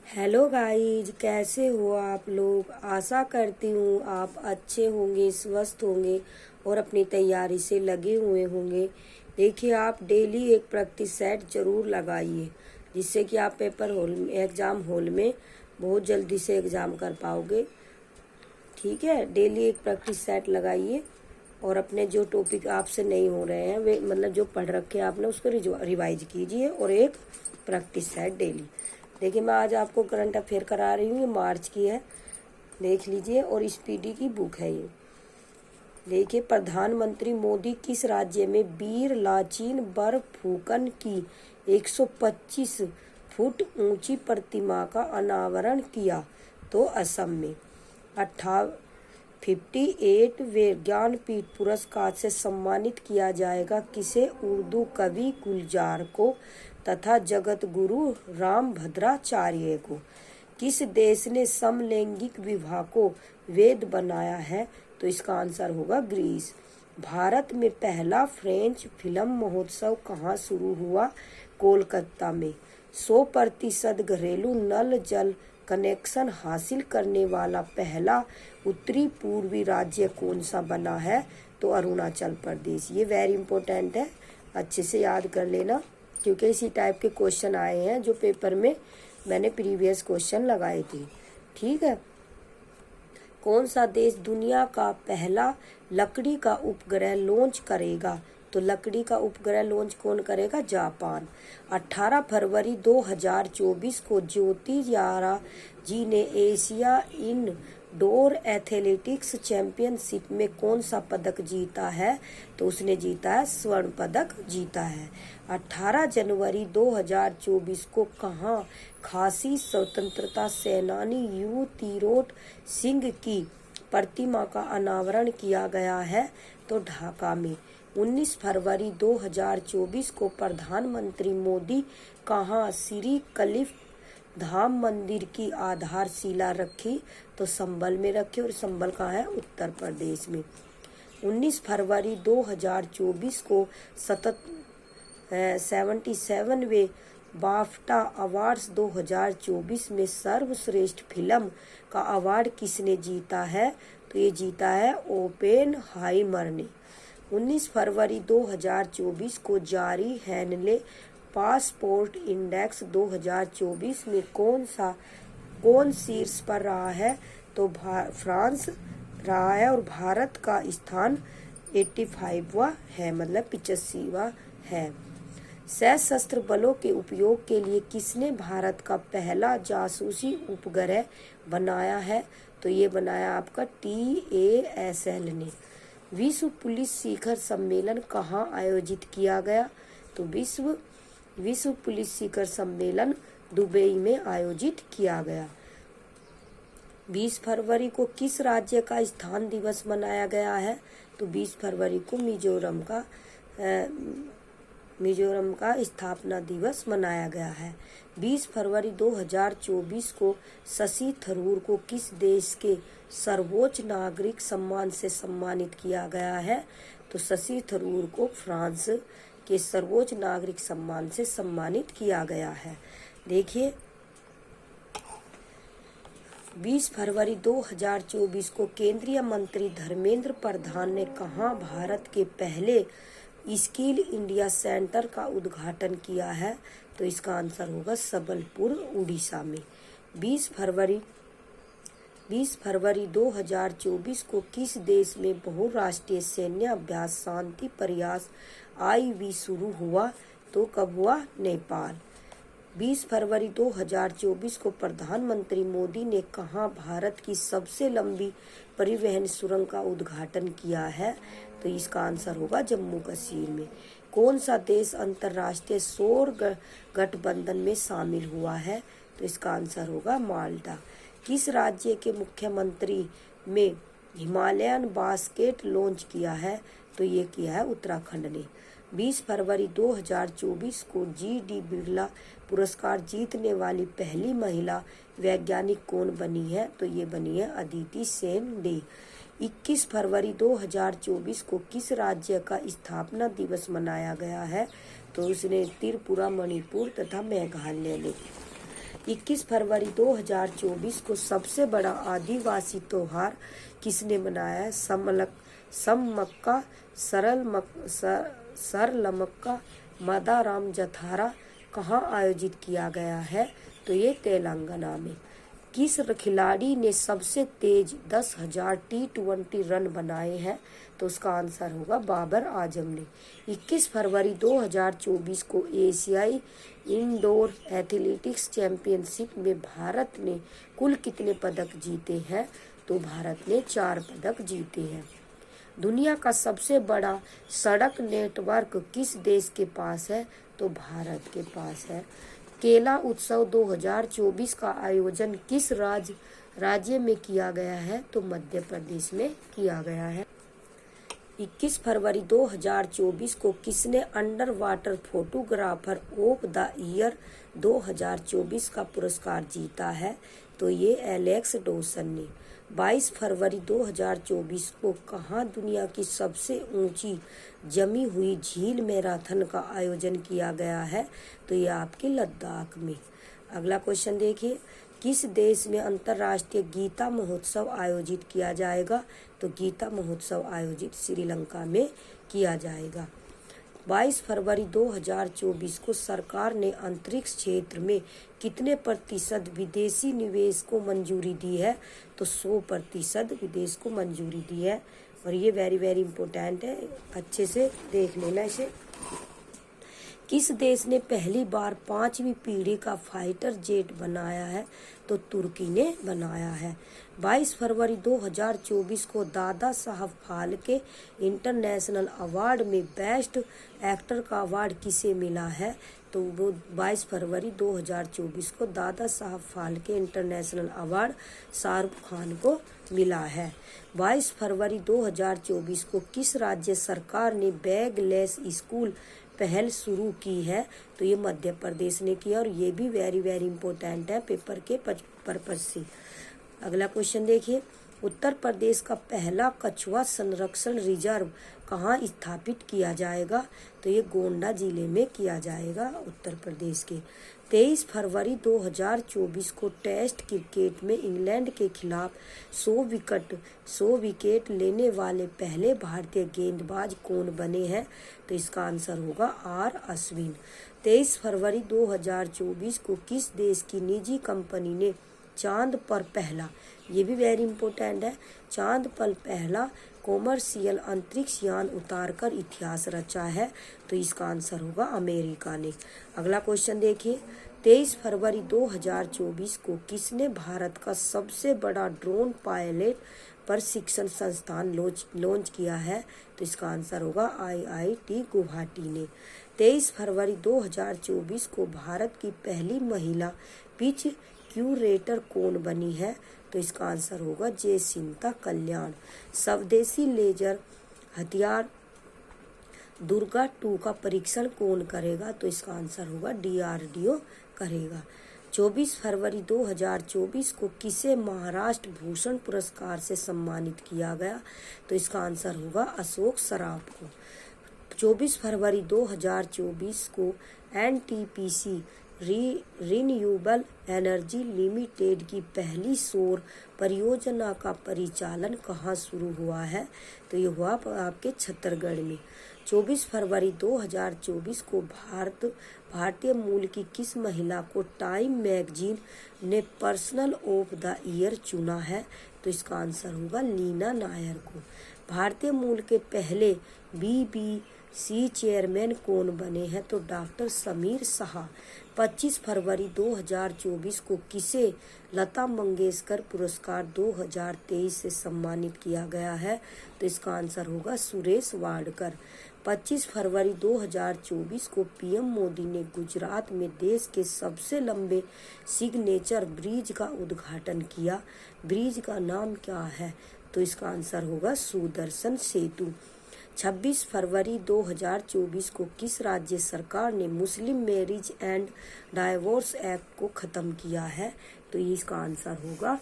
Hello guys, कैसे हो आप लोग। आशा करती हूँ आप अच्छे होंगे, स्वस्थ होंगे और अपनी तैयारी से लगे हुए होंगे। देखिए, आप डेली एक प्रैक्टिस सेट जरूर लगाइए, जिससे कि आप पेपर हॉल में, एग्ज़ाम हॉल में बहुत जल्दी से एग्ज़ाम कर पाओगे। ठीक है, डेली एक प्रैक्टिस सेट लगाइए और अपने जो टॉपिक आपसे नहीं हो रहे हैं, वे मतलब जो पढ़ रखे हैं आपने, उसको रिवाइज कीजिए और एक प्रैक्टिस सेट डेली। देखिए, मैं आज आपको करंट अफेयर करा रही हूँ। ये मार्च की है, देख लीजिए, और स्पीडी की बुक है ये। देखिए, प्रधानमंत्री मोदी किस राज्य में वीर लाचिन बरफुकन की 125 फुट ऊंची प्रतिमा का अनावरण किया? तो असम में। 58वें ज्ञानपीठ पुरस्कार से सम्मानित किया जाएगा किसे? उर्दू कवि गुलजार को तथा जगत गुरु रामभद्राचार्य को। किस देश ने समलैंगिक विवाह को वैध बनाया है? तो इसका आंसर होगा ग्रीस। भारत में पहला फ्रेंच फिल्म महोत्सव कहाँ शुरू हुआ? कोलकाता में। 100% घरेलू नल जल कनेक्शन हासिल करने वाला पहला उत्तरी पूर्वी राज्य कौन सा बना है? तो अरुणाचल प्रदेश। ये वेरी इंपॉर्टेंट है, अच्छे से याद कर लेना, क्योंकि इसी टाइप के क्वेश्चन आए हैं जो पेपर में मैंने प्रीवियस क्वेश्चन लगाए थे। ठीक है, कौन सा देश दुनिया का पहला लकड़ी का उपग्रह लॉन्च करेगा? तो लकड़ी का उपग्रह लॉन्च कौन करेगा? जापान। 18 फरवरी 2024 को ज्योतिरादित्य जी ने एशिया इनडोर एथलेटिक्स चैंपियनशिप में कौन सा पदक जीता है? तो उसने जीता है, स्वर्ण पदक जीता है। 18 जनवरी 2024 को कहाँ खासी स्वतंत्रता सेनानी यू तिरोट सिंह की प्रतिमा का अनावरण किया गया है? तो ढाका में। 19 फरवरी 2024 को प्रधानमंत्री मोदी कहाँ श्री कलिफ धाम मंदिर की आधारशिला रखी? तो संभल में रखी, और संभल कहाँ है? उत्तर प्रदेश में। 19 फरवरी 2024 को 77वें बाफ्टा अवार्ड्स 2024 में सर्वश्रेष्ठ फिल्म का अवार्ड किसने जीता है? तो ये जीता है ओपेनहाइमर ने। 19 फरवरी 2024 को जारी हेनले पासपोर्ट इंडेक्स 2024 में कौन शीर्ष पर रहा है? तो फ्रांस रहा है, और भारत का स्थान 85वां है, मतलब 85वां है। सशस्त्र बलों के उपयोग के लिए किसने भारत का पहला जासूसी उपग्रह बनाया है? तो ये बनाया आपका TASL ने। विश्व पुलिस शिखर सम्मेलन कहाँ आयोजित किया गया? तो विश्व पुलिस शिखर सम्मेलन दुबई में आयोजित किया गया। 20 फरवरी को किस राज्य का स्थान दिवस मनाया गया है? तो 20 फरवरी को मिजोरम का स्थापना दिवस मनाया गया है। 20 फरवरी 2024 को शशि थरूर को किस देश के सर्वोच्च नागरिक सम्मान से सम्मानित किया गया है? तो शशि थरूर को फ्रांस के सर्वोच्च नागरिक सम्मान से सम्मानित किया गया है। देखिए, 20 फरवरी 2024 को केंद्रीय मंत्री धर्मेंद्र प्रधान ने कहाँ भारत के पहले स्किल इंडिया सेंटर का उद्घाटन किया है? तो इसका आंसर होगा सबलपुर, उड़ीसा में। 20 फरवरी 2024 को किस देश में बहुराष्ट्रीय सैन्य अभ्यास शांति प्रयास IB शुरू हुआ? तो कब हुआ? नेपाल। 20 फरवरी 2024 को प्रधानमंत्री मोदी ने कहाँ भारत की सबसे लंबी परिवहन सुरंग का उद्घाटन किया है? तो इसका आंसर होगा जम्मू कश्मीर में। कौन सा देश अंतर्राष्ट्रीय सौर गठबंधन में शामिल हुआ है? तो इसका आंसर होगा माल्टा। किस राज्य के मुख्यमंत्री में हिमालयन बास्केट लॉन्च किया है? तो ये किया है उत्तराखंड ने। 20 फरवरी 2024 को GD बिरला पुरस्कार जीतने वाली पहली महिला वैज्ञानिक कौन बनी है? तो ये बनी है अदिति सेन डे। 21 फरवरी 2024 को किस राज्य का स्थापना दिवस मनाया गया है? तो उसने त्रिपुरा, मणिपुर तथा मेघालय ने। 21 फरवरी 2024 को सबसे बड़ा आदिवासी त्योहार किसने मनाया है? समक्का, सरलमक्का, मदाराम जथारा कहाँ आयोजित किया गया है? तो ये तेलंगाना में। किस खिलाड़ी ने सबसे तेज 10,000 T20 रन बनाए हैं? तो उसका आंसर होगा बाबर आजम ने। 21 फरवरी 2024 को एशियाई इंडोर एथलेटिक्स चैंपियनशिप में भारत ने कुल कितने पदक जीते हैं? तो भारत ने 4 पदक जीते हैं। दुनिया का सबसे बड़ा सड़क नेटवर्क किस देश के पास है? तो भारत के पास है। केला उत्सव 2024 का आयोजन किस राज्य में किया गया है? तो मध्य प्रदेश में किया गया है। 21 फरवरी 2024 को किसने under water photographer of the year 2024 का पुरस्कार जीता है? तो ये एलेक्स डॉसन ने। 22 फरवरी 2024 को कहाँ दुनिया की सबसे ऊंची जमी हुई झील मैराथन का आयोजन किया गया है? तो ये आपके लद्दाख में। अगला क्वेश्चन देखिए, किस देश में अंतर्राष्ट्रीय गीता महोत्सव आयोजित किया जाएगा? तो गीता महोत्सव आयोजित श्रीलंका में किया जाएगा। 22 फरवरी 2024 को सरकार ने अंतरिक्ष क्षेत्र में कितने प्रतिशत विदेशी निवेश को मंजूरी दी है? तो 100% विदेश को मंजूरी दी है। और ये वेरी वेरी इंपॉर्टेंट है, अच्छे से देख लेना इसे। किस देश ने पहली बार 5वीं पीढ़ी का फाइटर जेट बनाया है? तो तुर्की ने बनाया है। 22 फरवरी 2024 को दादा साहब फाल्के इंटरनेशनल अवार्ड में बेस्ट एक्टर का अवार्ड किसे मिला है? तो वो 22 फरवरी 2024 को दादा साहब फाल्के इंटरनेशनल अवार्ड शाहरुख खान को मिला है। 22 फरवरी 2024 को किस राज्य सरकार ने बैगलेस स्कूल पहल शुरू की है? तो ये मध्य प्रदेश ने किया, और ये भी वेरी वेरी इंपॉर्टेंट है पेपर के पर्पज से। अगला क्वेश्चन देखिए, उत्तर प्रदेश का पहला कछुआ संरक्षण रिजर्व कहाँ स्थापित किया जाएगा? तो ये गोंडा जिले में किया जाएगा उत्तर प्रदेश के। 23 फरवरी 2024 को टेस्ट क्रिकेट में इंग्लैंड के खिलाफ 100 विकेट लेने वाले पहले भारतीय गेंदबाज कौन बने हैं? तो इसका आंसर होगा आर अश्विन। 23 फरवरी 2024 को किस देश की निजी कंपनी ने चांद पर पहला, ये भी वेरी इंपॉर्टेंट है, चांद पर पहला कॉमर्शियल अंतरिक्ष यान उतारकर इतिहास रचा है? तो इसका आंसर होगा अमेरिका ने। अगला क्वेश्चन देखिए, 23 फरवरी 2024 को किसने भारत का सबसे बड़ा ड्रोन पायलट प्रशिक्षण संस्थान लॉन्च किया है? तो इसका आंसर होगा IIT गुवाहाटी ने। 23 फरवरी 2024 को भारत की पहली महिला पिच क्यूरेटर कौन बनी है? तो इसका आंसर होगा जयसिंता कल्याण। स्वदेशी लेजर हथियार दुर्गा 2 का परीक्षण कौन करेगा? तो इसका आंसर होगा DRDO करेगा। 24 फरवरी 2024 को किसे महाराष्ट्र भूषण पुरस्कार से सम्मानित किया गया? तो इसका आंसर होगा अशोक सराफ को। 24 फरवरी 2024 को NTPC रिन्यूएबल एनर्जी लिमिटेड की पहली सौर परियोजना का परिचालन कहाँ शुरू हुआ है? तो ये हुआ आपके छत्तीसगढ़ में। 24 फरवरी 2024 को भारतीय मूल की किस महिला को टाइम मैगजीन ने पर्सनल ऑफ द ईयर चुना है? तो इसका आंसर होगा लीना नायर को। भारतीय मूल के पहले BBC चेयरमैन कौन बने हैं? तो डॉक्टर समीर शाह। 25 फरवरी 2024 को किसे लता मंगेशकर पुरस्कार 2023 से सम्मानित किया गया है? तो इसका आंसर होगा सुरेश वाडकर। 25 फरवरी 2024 को PM मोदी ने गुजरात में देश के सबसे लंबे सिग्नेचर ब्रिज का उद्घाटन किया। ब्रिज का नाम क्या है? तो इसका आंसर होगा सुदर्शन सेतु। 26 फरवरी 2024 को किस राज्य सरकार ने मुस्लिम मैरिज एंड डाइवोर्स एक्ट को ख़त्म किया है? तो इसका आंसर होगा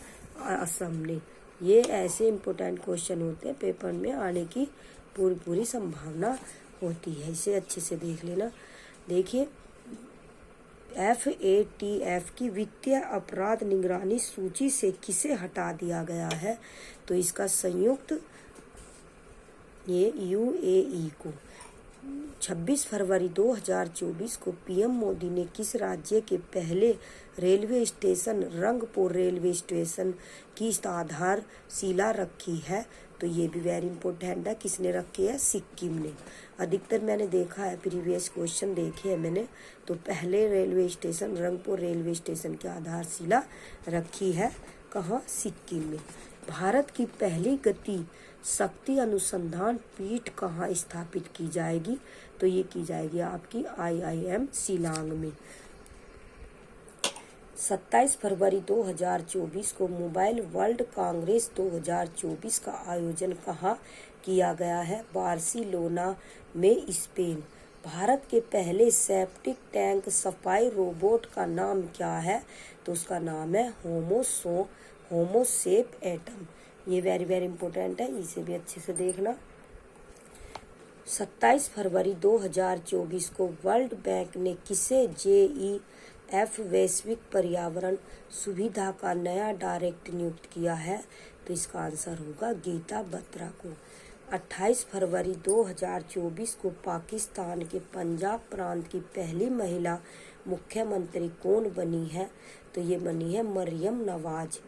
असम ने। ये ऐसे इम्पोर्टेंट क्वेश्चन होते हैं, पेपर में आने की पूरी संभावना होती है, इसे अच्छे से देख लेना। देखिए FATF की वित्तीय अपराध निगरानी सूची से किसे हटा दिया गया है? तो इसका संयुक्त ये UAE को। 26 फरवरी 2024 को PM मोदी ने किस राज्य के पहले railway station Rangpur railway station की आधारशिला रखी है? तो ये भी वेरी इंपॉर्टेंट है, किसने रखी है? सिक्किम ने। अधिकतर मैंने देखा है, प्रीवियस क्वेश्चन देखे हैं मैंने, तो पहले railway station Rangpur railway station की आधारशिला रखी है कहाँ? सिक्किम में। भारत की पहली गति शक्ति अनुसंधान पीठ कहाँ स्थापित की जाएगी? तो ये की जाएगी आपकी IIM शिलांग में। 27 फरवरी 2024 को मोबाइल वर्ल्ड कांग्रेस 2024 का आयोजन कहाँ किया गया है? बार्सिलोना में, स्पेन। भारत के पहले सेप्टिक टैंक सफाई रोबोट का नाम क्या है? तो उसका नाम है होमोसेप एटम। ये वेरी वेरी इंपॉर्टेंट है, इसे भी अच्छे से देखना। 27 फरवरी 2024 को वर्ल्ड बैंक ने किसे JEF वैश्विक पर्यावरण सुविधा का नया डायरेक्टर नियुक्त किया है? तो इसका आंसर होगा गीता बत्रा को। 28 फरवरी 2024 को पाकिस्तान के पंजाब प्रांत की पहली महिला मुख्यमंत्री कौन बनी है? तो ये बनी है मरियम नवाज।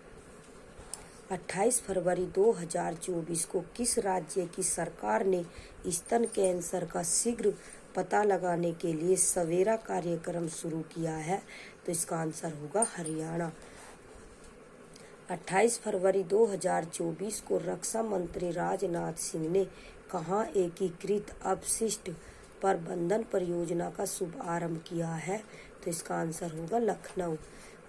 28 फरवरी 2024 को किस राज्य की सरकार ने स्तन कैंसर का शीघ्र पता लगाने के लिए सवेरा कार्यक्रम शुरू किया है? तो इसका आंसर होगा हरियाणा। 28 फरवरी 2024 को रक्षा मंत्री राजनाथ सिंह ने कहाँ एकीकृत अपशिष्ट प्रबंधन परियोजना का शुभारंभ किया है? तो इसका आंसर होगा लखनऊ।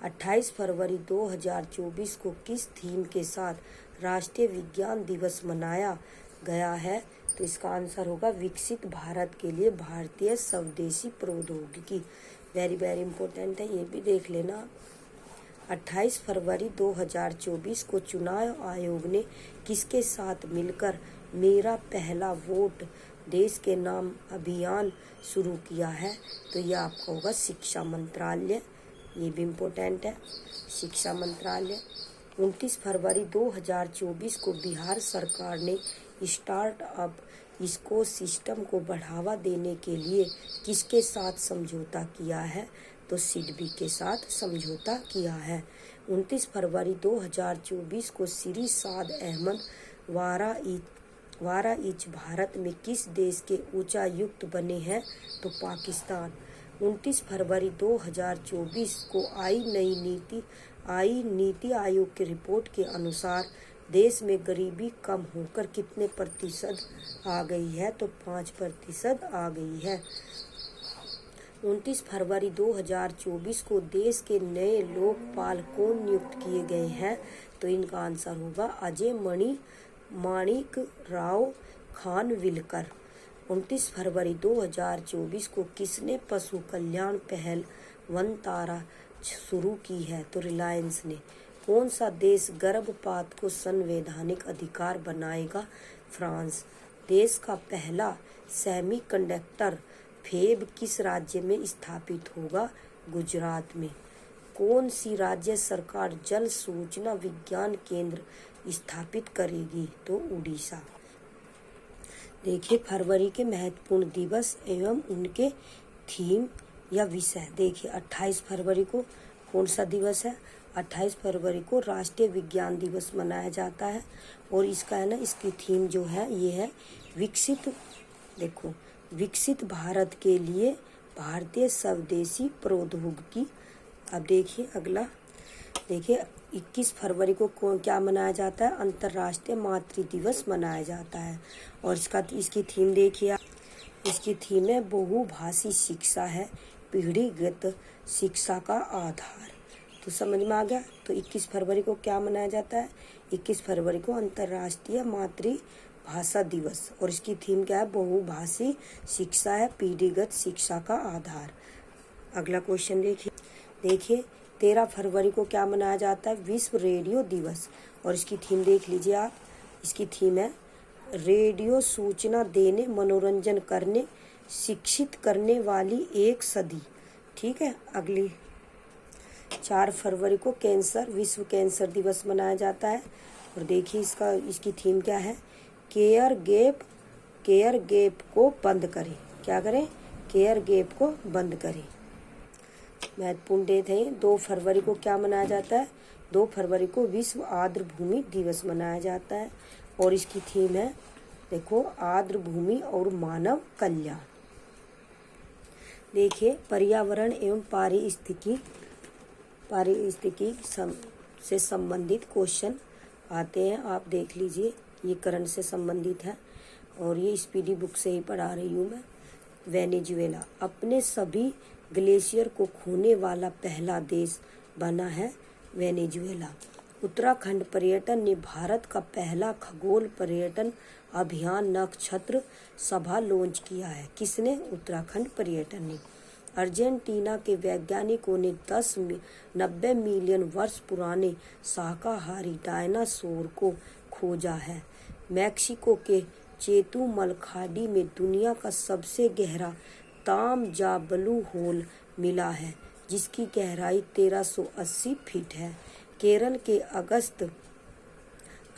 28 फरवरी 2024 को किस थीम के साथ राष्ट्रीय विज्ञान दिवस मनाया गया है? तो इसका आंसर होगा विकसित भारत के लिए भारतीय स्वदेशी प्रौद्योगिकी। वेरी वेरी इंपॉर्टेंट है, ये भी देख लेना। 28 फरवरी 2024 को चुनाव आयोग ने किसके साथ मिलकर मेरा पहला वोट देश के नाम अभियान शुरू किया है? तो ये आपका होगा शिक्षा मंत्रालय। ये भी इम्पोर्टेंट है, शिक्षा मंत्रालय। 29 फरवरी 2024 को बिहार सरकार ने स्टार्टअप इकोसिस्टम को बढ़ावा देने के लिए किसके साथ समझौता किया है? तो सिडबी के साथ समझौता किया है। 29 फरवरी 2024 को श्री साद अहमद वाराइच भारत में किस देश के उच्चायुक्त बने हैं? तो पाकिस्तान। 29 फरवरी 2024 को आई नीति आयोग की रिपोर्ट के अनुसार देश में गरीबी कम होकर कितने प्रतिशत आ गई है? तो 5% आ गई है। 29 फरवरी 2024 को देश के नए लोकपाल कौन नियुक्त किए गए हैं? तो इनका आंसर होगा अजय माणिक राव खानविलकर। 29 फरवरी 2024 को किसने पशु कल्याण पहल वनतारा शुरू की है? तो रिलायंस ने। कौन सा देश गर्भपात को संवैधानिक अधिकार बनाएगा? फ्रांस। देश का पहला सेमीकंडक्टर फैब किस राज्य में स्थापित होगा? गुजरात में। कौन सी राज्य सरकार जल सूचना विज्ञान केंद्र स्थापित करेगी? तो उड़ीसा। देखिए फरवरी के महत्वपूर्ण दिवस एवं उनके थीम या विषय। देखिए 28 फरवरी को कौन सा दिवस है? 28 फरवरी को राष्ट्रीय विज्ञान दिवस मनाया जाता है और इसका है ना, इसकी थीम जो है ये है विकसित। देखो विकसित भारत के लिए भारतीय स्वदेशी प्रौद्योगिकी। अब देखिए अगला, देखिए 21 फरवरी को क्या मनाया जाता है? अंतर्राष्ट्रीय मातृ दिवस मनाया जाता है और इसकी थीम देखिए, इसकी थीम है बहुभाषी शिक्षा है पीढ़ीगत शिक्षा का आधार। तो समझ में आ गया। तो 21 फरवरी को क्या मनाया जाता है? 21 फरवरी को अंतर्राष्ट्रीय मातृभाषा दिवस और इसकी थीम क्या है? बहुभाषी शिक्षा है पीढ़ीगत शिक्षा का आधार। अगला क्वेश्चन देखिए 13 फरवरी को क्या मनाया जाता है? विश्व रेडियो दिवस और इसकी थीम देख लीजिए आप। इसकी थीम है रेडियो सूचना देने, मनोरंजन करने, शिक्षित करने वाली एक सदी। ठीक है। अगली 4 फरवरी को विश्व कैंसर दिवस मनाया जाता है। और देखिए इसकी थीम क्या है, केयर गैप को बंद करें। क्या करें, केयर गैप को बंद करें। महत्वपूर्ण डेट है। 2 फरवरी को क्या मनाया जाता है, 2 फरवरी को विश्व आर्द्र भूमि दिवस मनाया जाता है। और इसकी थीम है, देखो, आर्द्र भूमि और मानव कल्याण। देखिए पर्यावरण एवं पारिस्थितिकी से संबंधित क्वेश्चन आते हैं, आप देख लीजिए। ये करंट से संबंधित है और ये स्पीडी बुक से ही पढ़ा रही हूँ मैं। वेनेजुएला अपने सभी ग्लेशियर को खोने वाला पहला देश बना है वेनेजुएला। उत्तराखंड पर्यटन ने भारत का पहला खगोल पर्यटन अभियान नक्षत्र सभा लॉन्च किया है। किसने, उत्तराखंड पर्यटन ने। अर्जेंटीना के वैज्ञानिकों ने 90 मिलियन वर्ष पुराने शाकाहारी डायनासोर को खोजा है। मैक्सिको के चेतुमल खाड़ी में दुनिया का सबसे गहरा तामजाबलू होल मिला है, जिसकी गहराई 1380 फीट है। केरल के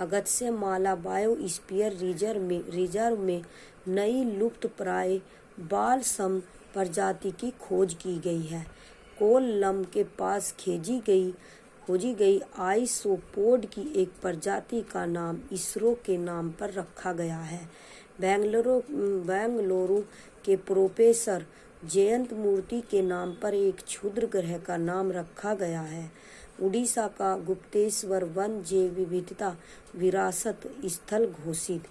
अगस्त्य माला बायोस्फीयर रिजर्व में नई लुप्तप्राय बालसम प्रजाति की खोज की गई है। कोल्लम के पास खोजी गई आइसोपोड की एक प्रजाति का नाम इसरो के नाम पर रखा गया है। बेंगलुरु के प्रोफेसर जयंत मूर्ति के नाम पर एक क्षुद्र ग्रह का नाम रखा गया है। उड़ीसा का गुप्तेश्वर वन जैव विविधता विरासत स्थल घोषित।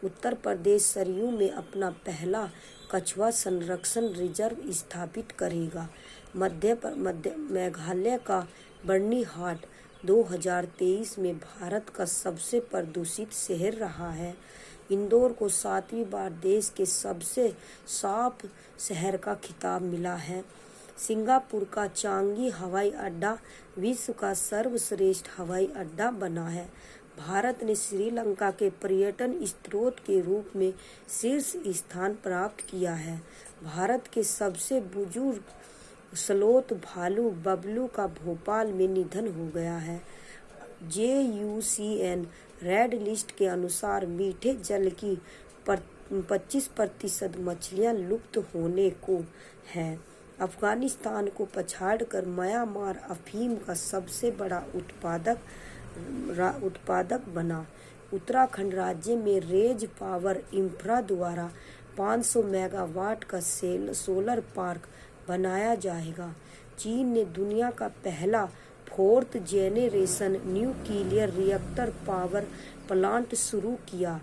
उत्तर प्रदेश सरयू में अपना पहला कछुआ संरक्षण रिजर्व स्थापित करेगा। मेघालय का बर्नीहाट 2023 में भारत का सबसे प्रदूषित शहर रहा है। इंदौर को 7वीं बार देश के सबसे साफ शहर का खिताब मिला है। सिंगापुर का चांगी हवाई अड्डा विश्व का सर्वश्रेष्ठ हवाई अड्डा बना है। भारत ने श्रीलंका के पर्यटन स्रोत के रूप में शीर्ष स्थान प्राप्त किया है। भारत के सबसे बुजुर्ग स्लोथ भालू बबलू का भोपाल में निधन हो गया है। JUCN रेड लिस्ट के अनुसार मीठे जल की 25% मछलियां लुप्त होने को हैं। अफगानिस्तान को पछाड़कर म्यांमार अफीम का सबसे बड़ा उत्पादक बना। उत्तराखंड राज्य में रेज पावर इंफ्रा द्वारा 500 मेगावाट का सोलर पार्क बनाया जाएगा। चीन ने दुनिया का पहला 4th generation nuclear reactor power plant शुरू किया।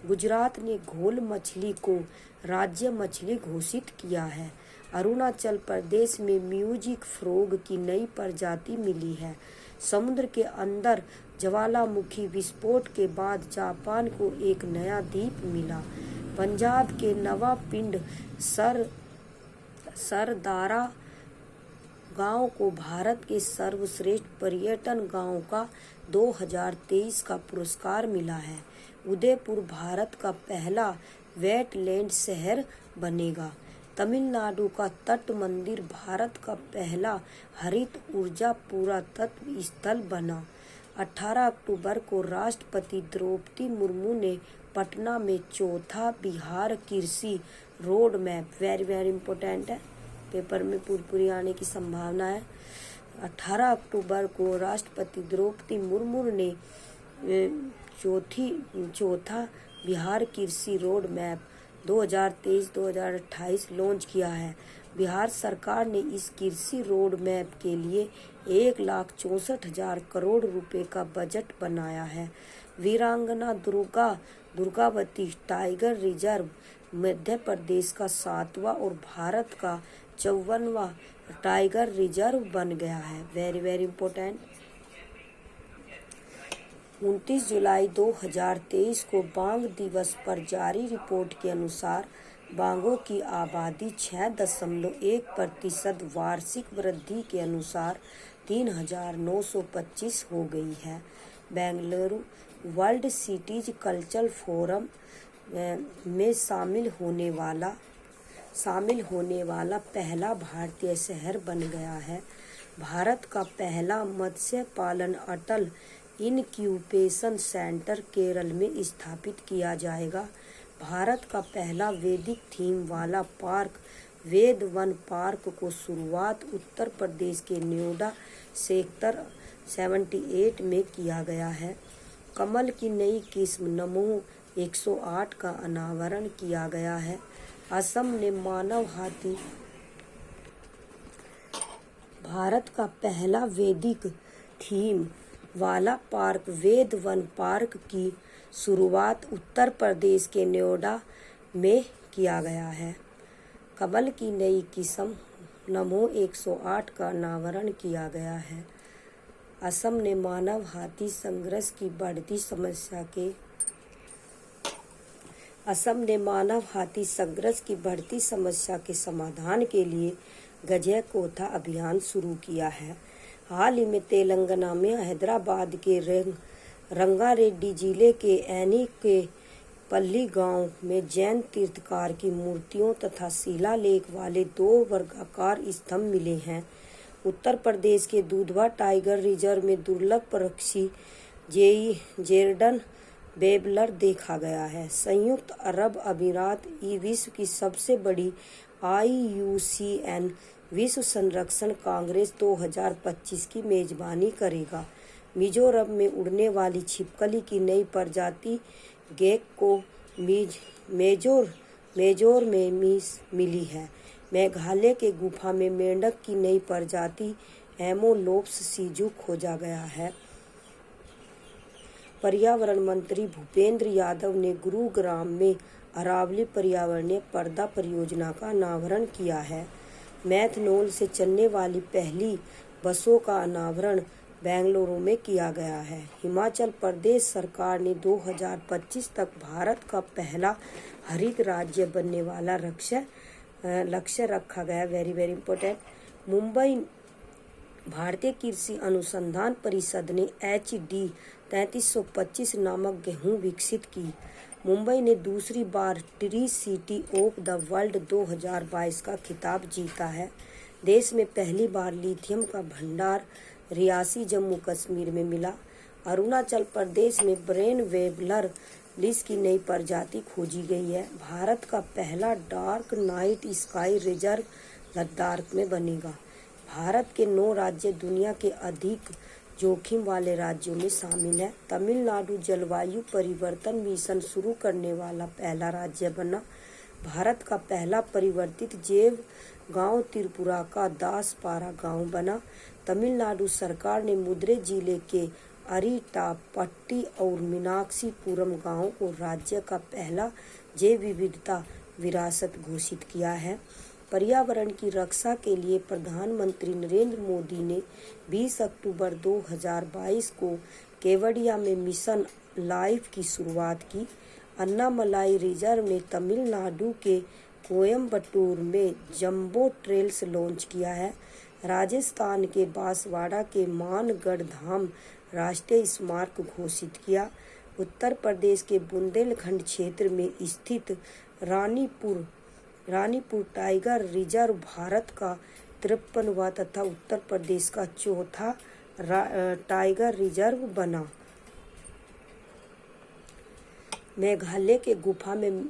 गुजरात ने घोल मछली को राज्य मछली घोषित किया है। अरुणाचल प्रदेश में म्यूजिक फ्रॉग की नई प्रजाति मिली है। समुद्र के अंदर ज्वालामुखी विस्फोट के बाद जापान को एक नया द्वीप मिला। पंजाब के नवापिंड सरदारा गांव को भारत के सर्वश्रेष्ठ पर्यटन गांव का 2023 का पुरस्कार मिला है। उदयपुर भारत का पहला वेटलैंड शहर बनेगा। तमिलनाडु का तट मंदिर भारत का पहला हरित ऊर्जा पुरातत्व स्थल बना। 18 अक्टूबर को राष्ट्रपति द्रौपदी मुर्मू ने पटना में चौथा बिहार कृषि road map, very very important है, पेपर में पूरी आने की संभावना है। 18 अक्टूबर को राष्ट्रपति द्रौपदी मुर्मू ने चौथा बिहार कृषि रोड मैप 2023-2028 लॉन्च किया है। बिहार सरकार ने इस कृषि रोड मैप के लिए 1,64,000 करोड़ रुपए का बजट बनाया है। वीरांगना दुर्गावती टाइगर रिजर्व मध्य प्रदेश का 7वां और भारत का 54वां टाइगर रिजर्व बन गया है। Very very important. 29 जुलाई 2023 को बांग दिवस पर जारी रिपोर्ट के अनुसार बांगों की आबादी 6.1% वार्षिक वृद्धि के अनुसार 3,925 हो गई है। Bengaluru world cities cultural forum में शामिल होने वाला शामिल होने वाला पहला भारतीय शहर बन गया है। भारत का पहला मत्स्य पालन अटल इनक्यूबेशन सेंटर केरल में स्थापित किया जाएगा। भारत का पहला वैदिक थीम वाला पार्क वेद वन पार्क को शुरुआत उत्तर प्रदेश के नोएडा सेक्टर 78 में किया गया है। कमल की नई किस्म नमो 108 का अनावरण किया गया है। असम ने मानव हाथी भारत का पहला वैदिक थीम वाला पार्क वेद वन पार्क की शुरुआत उत्तर प्रदेश के नोएडा में किया गया है। कमल की नई किस्म नमो 108 का अनावरण किया गया है। असम ने मानव हाथी संघर्ष की बढ़ती समस्या के समाधान के लिए गजय कोथा अभियान शुरू किया है। हाल ही में तेलंगाना में हैदराबाद के रंगारेड्डी जिले के एनी के पल्ली गांव में जैन तीर्थकार की मूर्तियों तथा शिलालेख वाले 2 वर्गाकार स्तंभ मिले हैं। उत्तर प्रदेश के दुधवा टाइगर रिजर्व में दुर्लभ पक्षी जेर्डन बेबलर देखा गया है। संयुक्त अरब अमीरात विश्व की सबसे बड़ी IUCN विश्व संरक्षण कांग्रेस 2025 की मेजबानी करेगा। मिजोरम में उड़ने वाली छिपकली की नई प्रजाति गेक्को मेजोर में मिली है। मेघालय के गुफा में मेंढक की नई प्रजाति एमोलोप्स सीजू खोजा गया है। पर्यावरण मंत्री भूपेंद्र यादव ने गुरुग्राम में अरावली पर्यावरणीय पर्दा परियोजना का अनावरण किया है। मैथनॉल से चलने वाली पहली बसों का अनावरण बेंगलुरु में किया गया है। हिमाचल प्रदेश सरकार ने 2025 तक भारत का पहला हरित राज्य बनने वाला लक्ष्य रखा गया। Very very important. मुंबई भारतीय कृषि अनुसंधान परिषद ने HD 3325 नामक गेहूं विकसित की। मुंबई ने दूसरी बार tree city of the world 2022 का खिताब जीता है। देश में पहली बार लिथियम का भंडार रियासी जम्मू कश्मीर में मिला। अरुणाचल प्रदेश में ब्रेन वेबलर लिस की नई प्रजाति खोजी गई है। भारत का पहला dark night sky reserve Ladakh में बनेगा। भारत के 9 राज्य दुनिया के अधिक जोखिम वाले राज्यों में शामिल है। तमिलनाडु जलवायु परिवर्तन मिशन शुरू करने वाला पहला राज्य बना। भारत का पहला परिवर्तित जैव गांव त्रिपुरा का दासपारा गांव बना। तमिलनाडु सरकार ने मदुरै जिले के अरिटापट्टी और मीनाक्षीपुरम गांव को राज्य का पहला जैव विविधता विरासत घोषित किया है। पर्यावरण की रक्षा के लिए प्रधानमंत्री नरेंद्र मोदी ने 20 अक्टूबर 2022 को केवडिया में मिशन लाइफ की शुरुआत की। अन्नामलाई रिजर्व ने तमिलनाडु के कोयम्बटूर में जंबो ट्रेल्स लॉन्च किया है। राजस्थान के बांसवाड़ा के मानगढ़ धाम राष्ट्रीय स्मारक घोषित किया। उत्तर प्रदेश के बुंदेलखंड क्षेत्र में स्थित रानीपुर टाइगर रिजर्व भारत का 53वां तथा उत्तर प्रदेश का चौथा टाइगर रिजर्व बना। मेघालय के गुफा में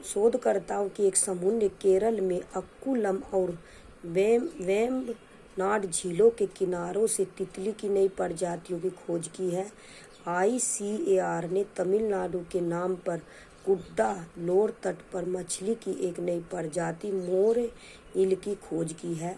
शोधकर्ताओं की एक समूह ने केरल में अक्कुलम और वेम्बनाड झीलों के किनारों से तितली की नई प्रजातियों की खोज की है। ICAR ने तमिलनाडु के नाम पर कुड्डालोर तट पर मछली की एक नई प्रजाति मोर इल की खोज की है।